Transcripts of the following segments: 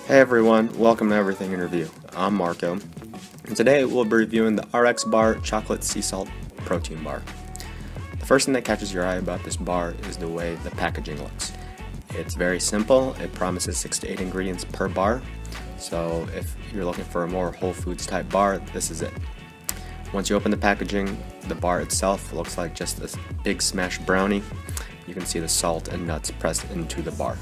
Hey everyone, welcome to Everything in Review. I'm Marco, and today we'll be reviewing the RXBAR Chocolate Sea Salt Protein Bar. The first thing that catches your eye about this bar is the way the packaging looks. It's very simple. It promises 6 to 8 ingredients per bar, so if you're looking for a more whole foods type bar, this is it. Once you open the packaging, the bar itself looks like just a big smashed brownie. You can see the salt and nuts pressed into the bar.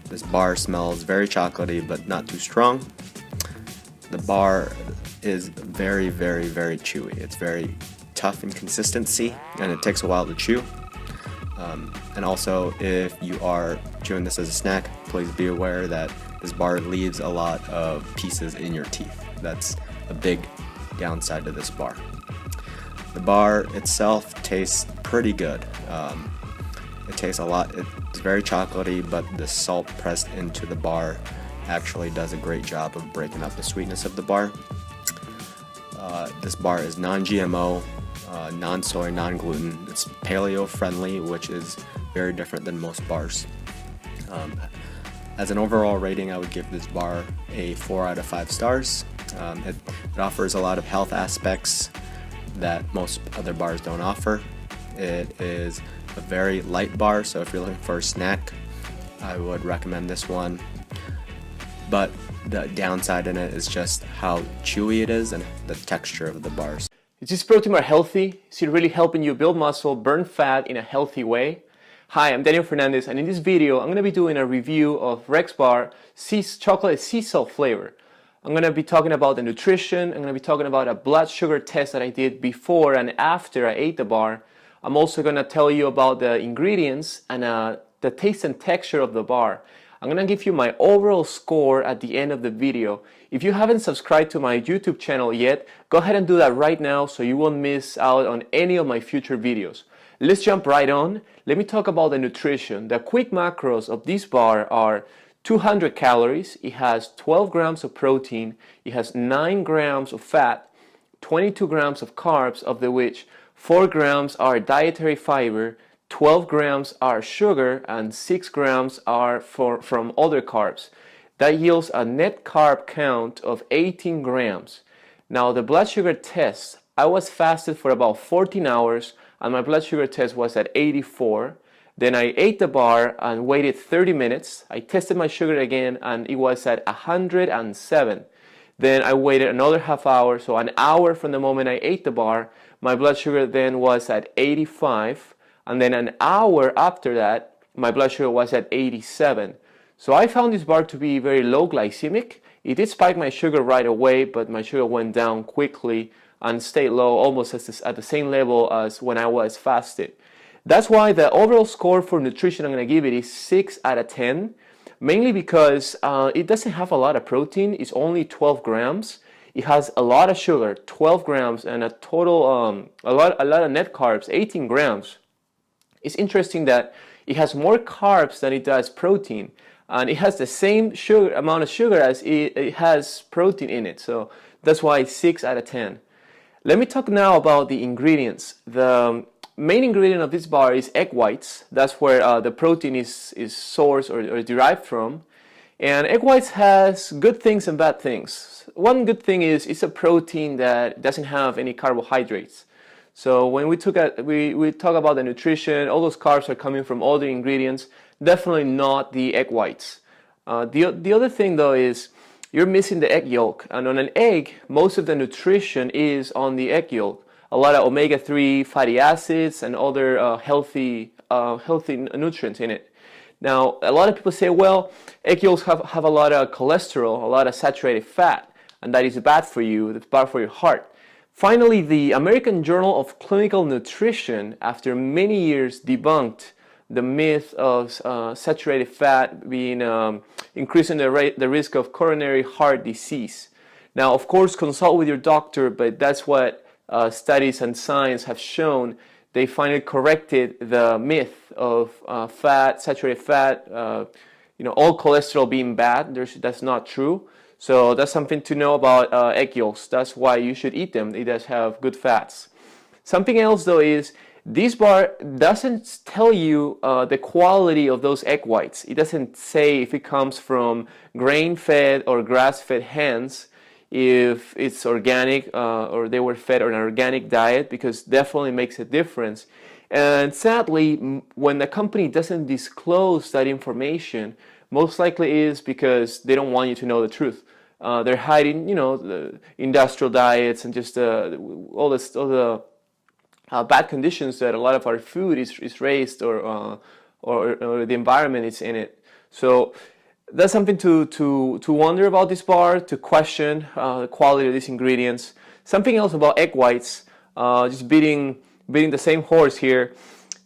This bar smells very chocolatey, but not too strong. The bar is very chewy. It's very tough in consistency, and it takes a while to chew. And also, if you are chewing this as a snack, please be aware that this bar leaves a lot of pieces in your teeth. That's a big downside to this bar. The bar itself tastes pretty good. It tastes a lot. It's very chocolatey, but the salt pressed into the bar actually does a great job of breaking up the sweetness of the bar. This bar is non-GMO, non-soy, non-gluten. It's paleo friendly, which is very different than most bars. As an overall rating, I would give this bar a 4 out of 5 stars. It offers a lot of health aspects that most other bars don't offer. It is a very light bar, so if you're looking for a snack, I would recommend this one. But the downside in it is just how chewy it is and the texture of the bars. Is this protein bar healthy? Is it really helping you build muscle, burn fat in a healthy way? Hi, I'm Daniel Fernandez, and in this video, I'm going to be doing a review of RXBAR chocolate sea salt flavor. I'm going to be talking about the nutrition. I'm going to be talking about a blood sugar test that I did before and after I ate the bar. I'm also going to tell you about the ingredients and the taste and texture of the bar. I'm going to give you my overall score at the end of the video. If you haven't subscribed to my YouTube channel yet, go ahead and do that right now so you won't miss out on any of my future videos. Let's jump right on. Let me talk about the nutrition. The quick macros of this bar are 200 calories. It has 12 grams of protein. It has 9 grams of fat, 22 grams of carbs, of which 4 grams are dietary fiber, 12 grams are sugar, and 6 grams are from other carbs. That yields a net carb count of 18 grams. Now the blood sugar test, I was fasted for about 14 hours and my blood sugar test was at 84. Then I ate the bar and waited 30 minutes. I tested my sugar again and it was at 107. Then I waited another half hour, so an hour from the moment I ate the bar. My blood sugar then was at 85, and then an hour after that, my blood sugar was at 87. So I found this bar to be very low glycemic. It did spike my sugar right away, but my sugar went down quickly and stayed low, almost at the same level as when I was fasted. That's why the overall score for nutrition I'm going to give it is 6 out of 10. Mainly because it doesn't have a lot of protein. It's only 12 grams. It has a lot of sugar, 12 grams, and a total, a lot of net carbs, 18 grams. It's interesting that it has more carbs than it does protein. And it has the same amount of sugar as it has protein in it. So that's why it's 6 out of 10. Let me talk now about the ingredients. The main ingredient of this bar is egg whites. That's where the protein is sourced or derived from. And egg whites has good things and bad things. One good thing is it's a protein that doesn't have any carbohydrates. So when we talk about the nutrition, all those carbs are coming from other ingredients, definitely not the egg whites. The other thing though is you're missing the egg yolk. And on an egg, most of the nutrition is on the egg yolk. A lot of omega-3 fatty acids and other healthy nutrients in it. Now, a lot of people say, well, egg yolks have a lot of cholesterol, a lot of saturated fat, and that is bad for you, it's bad for your heart. Finally, the American Journal of Clinical Nutrition, after many years, debunked the myth of saturated fat being increasing the risk of coronary heart disease. Now, of course, consult with your doctor, but that's what studies and science have shown. They finally corrected the myth of saturated fat, all cholesterol being bad. That's not true. So that's something to know about egg yolks. That's why you should eat them. It does have good fats. Something else though is This bar doesn't tell you the quality of those egg whites. It doesn't say if it comes from grain-fed or grass-fed hens, if it's organic or they were fed on an organic diet, because definitely makes a difference. And sadly, when the company doesn't disclose that information, most likely is because they don't want you to know the truth. They're hiding, the industrial diets and just all the bad conditions that a lot of our food is raised, or the environment is in it. So that's something to wonder about this bar, to question the quality of these ingredients. Something else about egg whites, just beating the same horse here.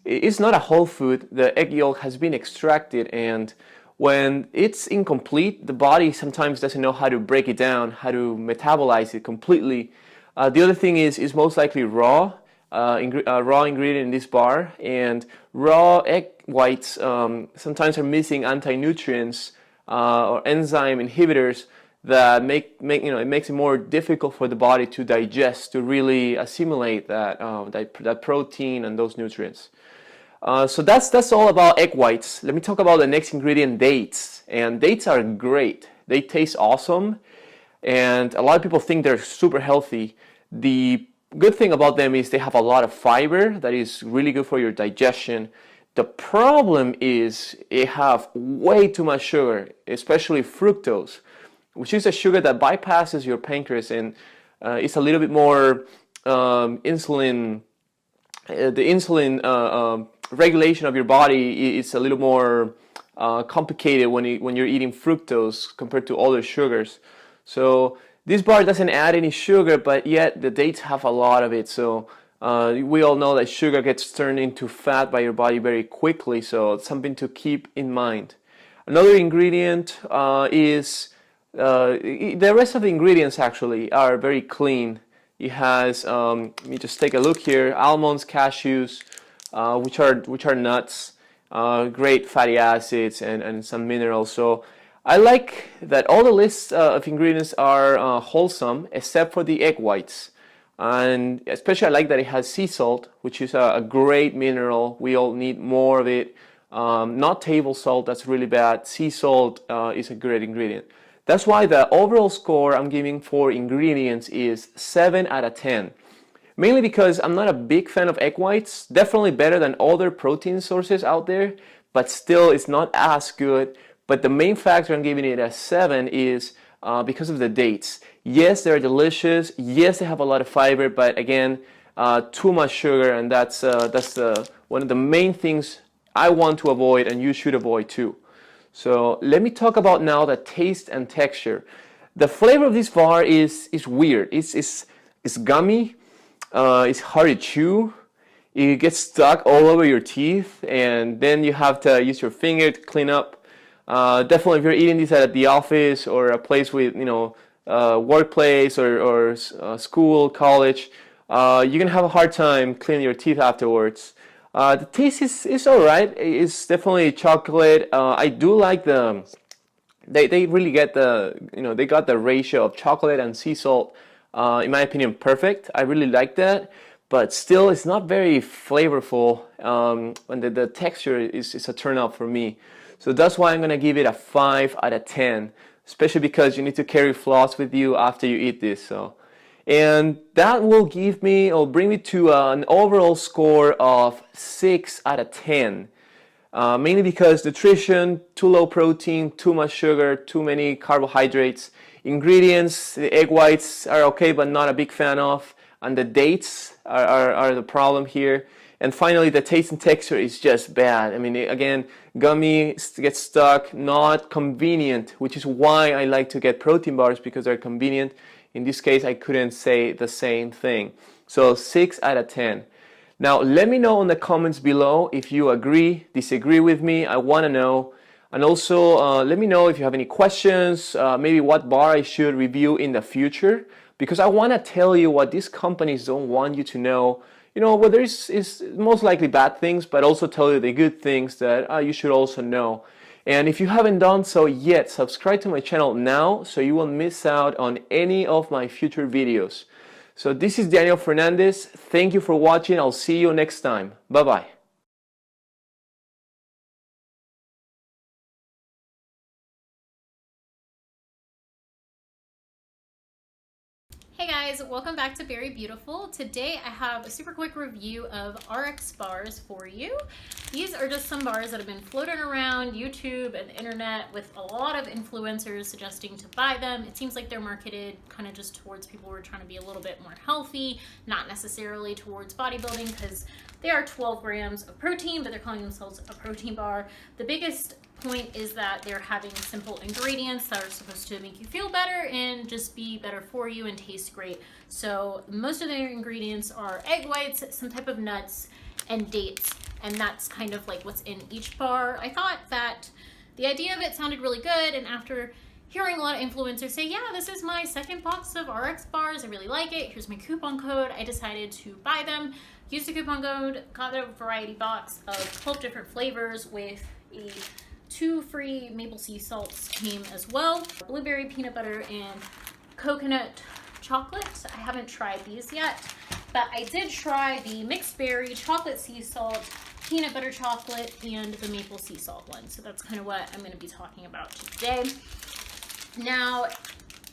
It's not a whole food. The egg yolk has been extracted, and when it's incomplete, the body sometimes doesn't know how to break it down, how to metabolize it completely. The other thing is most likely raw. Raw ingredient in this bar, and raw egg whites sometimes are missing anti-nutrients or enzyme inhibitors that make it makes it more difficult for the body to digest, to really assimilate that protein and those nutrients. So that's all about egg whites. Let me talk about the next ingredient, dates. And dates are great. They taste awesome, and a lot of people think they're super healthy. The good thing about them is they have a lot of fiber that is really good for your digestion. The problem is they have way too much sugar, especially fructose, which is a sugar that bypasses your pancreas, and it's a little bit more insulin. The insulin regulation of your body is a little more complicated when you're eating fructose compared to other sugars. So this bar doesn't add any sugar, but yet the dates have a lot of it. So we all know that sugar gets turned into fat by your body very quickly, so it's something to keep in mind. Another ingredient is the rest of the ingredients actually are very clean. It has, let me just take a look here, almonds, cashews, which are nuts, great fatty acids and some minerals. So I like that all the lists of ingredients are wholesome except for the egg whites. And especially I like that it has sea salt, which is a great mineral. We all need more of it. Not table salt, that's really bad. Sea salt is a great ingredient. That's why the overall score I'm giving for ingredients is 7 out of 10. Mainly because I'm not a big fan of egg whites. Definitely better than other protein sources out there, but still it's not as good. But the main factor I'm giving it a 7 is because of the dates. Yes, they're delicious. Yes, they have a lot of fiber, but again, too much sugar, and that's one of the main things I want to avoid, and you should avoid too. So let me talk about now the taste and texture. The flavor of this bar is weird. It's gummy. It's hard to chew. It gets stuck all over your teeth, and then you have to use your finger to clean up. Definitely, if you're eating this at the office or a place with workplace or school, college, you're gonna have a hard time cleaning your teeth afterwards. The taste is all right. It's definitely chocolate. I do like they really get they got the ratio of chocolate and sea salt. In my opinion, perfect. I really like that, but still, it's not very flavorful. And the texture is a turn off for me. So that's why I'm gonna give it a 5 out of 10, especially because you need to carry floss with you after you eat this. And that will bring me to an overall score of 6 out of 10. Mainly because nutrition, too low protein, too much sugar, too many carbohydrates. Ingredients, the egg whites are okay, but not a big fan of. And the dates are the problem here. And finally, the taste and texture is just bad. I mean, again, gummy, gets stuck, not convenient, which is why I like to get protein bars, because they're convenient. In this case, I couldn't say the same thing. So 6 out of 10. Now, let me know in the comments below if you agree, disagree with me. I want to know. And also, let me know if you have any questions, maybe what bar I should review in the future, because I want to tell you what these companies don't want you to know. Well, is most likely bad things, but also tell you the good things that you should also know. And if you haven't done so yet, subscribe to my channel now so you won't miss out on any of my future videos. So this is Daniel Fernandez. Thank you for watching. I'll see you next time. Bye-bye. Hey guys, welcome back to Very Beautiful. Today I have a super quick review of RX bars for you. These are just some bars that have been floating around YouTube and the internet with a lot of influencers suggesting to buy them. It seems like they're marketed kind of just towards people who are trying to be a little bit more healthy, not necessarily towards bodybuilding, because they are 12 grams of protein, but they're calling themselves a protein bar. The biggest point is that they're having simple ingredients that are supposed to make you feel better and just be better for you and taste great. So most of their ingredients are egg whites, some type of nuts, and dates, and that's kind of like what's in each bar. I thought that the idea of it sounded really good, and after hearing a lot of influencers say, yeah, this is my second box of RX bars, I really like it, here's my coupon code, I decided to buy them. Used the coupon code, got a variety box of 12 different flavors with 2 free maple sea salts came as well. Blueberry, peanut butter, and coconut chocolate. I haven't tried these yet, but I did try the mixed berry, chocolate sea salt, peanut butter chocolate, and the maple sea salt one. So that's kind of what I'm going to be talking about today. Now,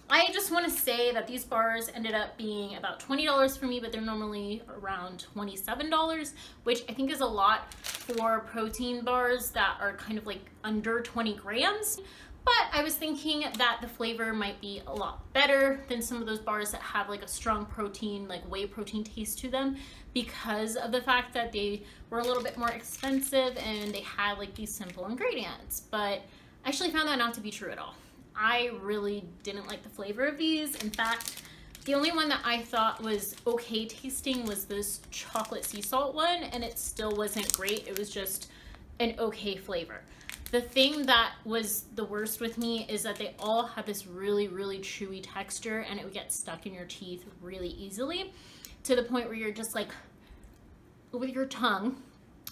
I just want to say that these bars ended up being about $20 for me, but they're normally around $27, which I think is a lot for protein bars that are kind of like under 20 grams. But I was thinking that the flavor might be a lot better than some of those bars that have like a strong protein, like whey protein taste to them, because of the fact that they were a little bit more expensive and they had like these simple ingredients. But I actually found that not to be true at all. I really didn't like the flavor of these. In fact, the only one that I thought was okay tasting was this chocolate sea salt one, and it still wasn't great. It was just an okay flavor. The thing that was the worst with me is that they all had this really, really chewy texture, and it would get stuck in your teeth really easily, to the point where you're just like, with your tongue,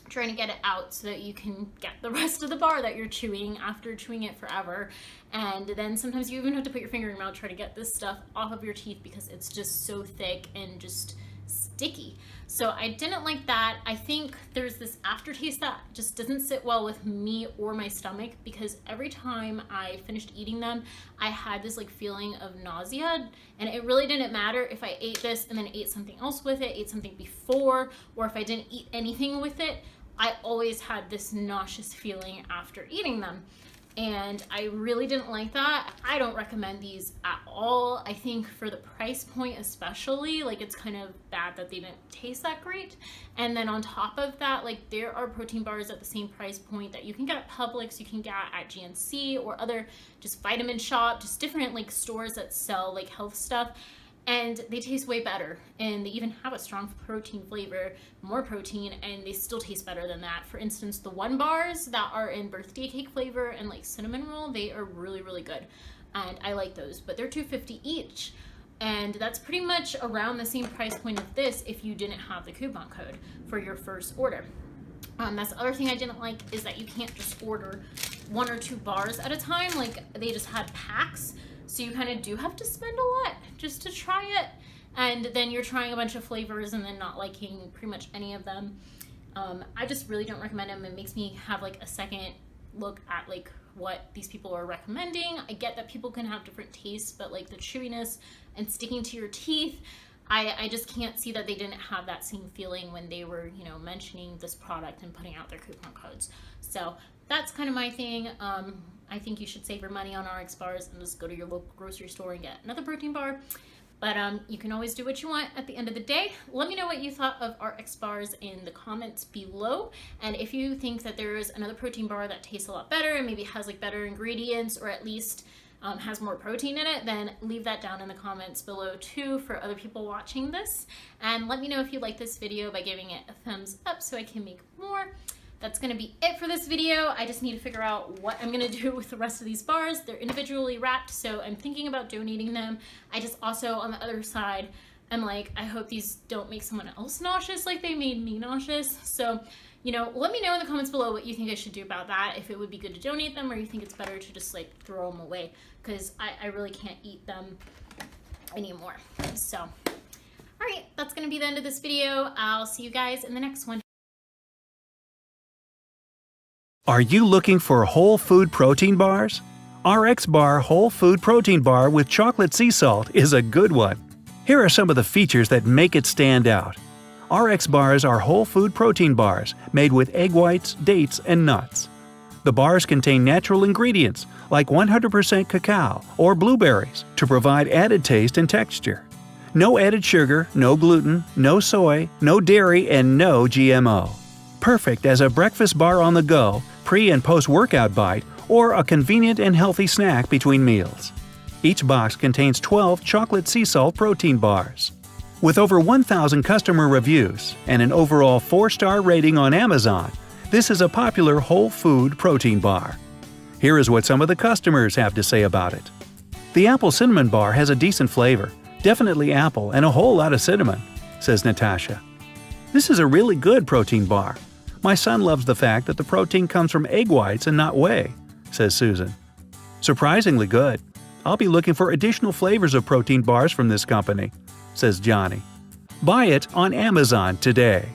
trying to get it out so that you can get the rest of the bar that you're chewing after chewing it forever. And then sometimes you even have to put your finger in your mouth, try to get this stuff off of your teeth because it's just so thick and just sticky. So I didn't like that. I think there's this aftertaste that just doesn't sit well with me or my stomach, because every time I finished eating them, I had this like feeling of nausea, and it really didn't matter if I ate this and then ate something else with it, ate something before, or if I didn't eat anything with it. I always had this nauseous feeling after eating them, and I really didn't like that. I don't recommend these at all. I think for the price point especially, like, it's kind of bad that they didn't taste that great. And then on top of that, like, there are protein bars at the same price point that you can get at Publix, you can get at GNC, or other just Vitamin Shop, just different like stores that sell like health stuff. And they taste way better, and they even have a strong protein flavor, more protein, and they still taste better than that. For instance, the One bars that are in birthday cake flavor and like cinnamon roll, they are really, really good, and I like those, but they're $2.50 each, and that's pretty much around the same price point of this if you didn't have the coupon code for your first order. That's the other thing I didn't like, is that you can't just order 1 or 2 bars at a time. Like, they just had packs. So you kind of do have to spend a lot just to try it. And then you're trying a bunch of flavors and then not liking pretty much any of them. I just really don't recommend them. It makes me have like a second look at like what these people are recommending. I get that people can have different tastes, but like the chewiness and sticking to your teeth, I just can't see that they didn't have that same feeling when they were, you know, mentioning this product and putting out their coupon codes. So that's kind of my thing. I think you should save your money on RX bars and just go to your local grocery store and get another protein bar. But you can always do what you want at the end of the day. Let me know what you thought of RX bars in the comments below. And if you think that there is another protein bar that tastes a lot better and maybe has like better ingredients, or at least has more protein in it, then leave that down in the comments below too for other people watching this. And let me know if you like this video by giving it a thumbs up so I can make more. That's gonna be it for this video. I just need to figure out what I'm gonna do with the rest of these bars. They're individually wrapped, so I'm thinking about donating them. I just also, on the other side, I'm like, I hope these don't make someone else nauseous like they made me nauseous. So, you know, let me know in the comments below what you think I should do about that, if it would be good to donate them or you think it's better to just like throw them away, because I really can't eat them anymore. So All right, that's going to be the end of this video. I'll see you guys in the next one. Are you looking for whole food protein bars? RXBAR Whole Food Protein Bar with chocolate sea salt is a good one. Here are some of the features that make it stand out. RXBARs are whole food protein bars made with egg whites, dates, and nuts. The bars contain natural ingredients like 100% cacao or blueberries to provide added taste and texture. No added sugar, no gluten, no soy, no dairy, and no GMO. Perfect as a breakfast bar on the go, pre- and post-workout bite, or a convenient and healthy snack between meals. Each box contains 12 chocolate sea salt protein bars. With over 1,000 customer reviews and an overall 4-star rating on Amazon, this is a popular whole food protein bar. Here is what some of the customers have to say about it. The apple cinnamon bar has a decent flavor, definitely apple and a whole lot of cinnamon, says Natasha. This is a really good protein bar. My son loves the fact that the protein comes from egg whites and not whey, says Susan. Surprisingly good. I'll be looking for additional flavors of protein bars from this company, says Johnny. Buy it on Amazon today.